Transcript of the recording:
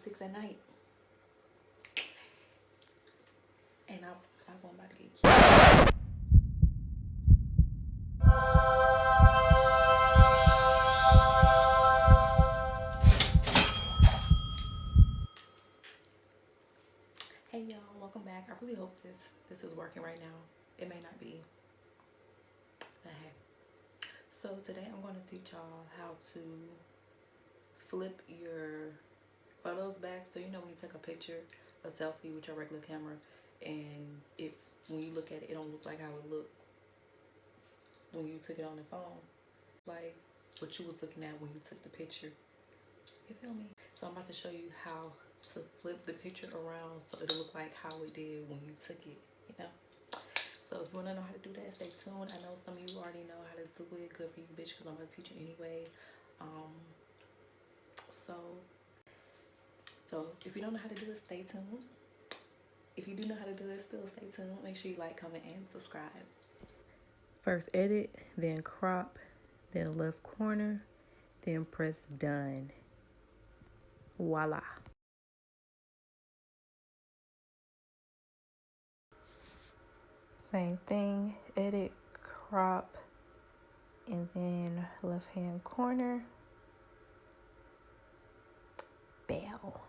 6 at night. And I'm about to get killed. Hey y'all, welcome back. I really hope this is working right now. It may not be, but hey. So today I'm going to teach y'all how to flip your photos back. So you know when you take a picture, a selfie with your regular camera, and when you look at it, it don't look like how it looked when you took it on the phone, like what you was looking at when you took the picture. You feel me? So I'm about to show you how to flip the picture around so it'll look like how it did when you took it, you know? So if you want to know how to do that, stay tuned. I know some of you already know how to do it. Good for you, bitch, because I'm going to teach you anyway. So if you don't know how to do it, stay tuned. If you do know how to do it, still stay tuned. Make sure you like, comment, and subscribe. First edit, then crop, then left corner, then press done. Voila. Same thing, edit, crop, and then left hand corner. Bell.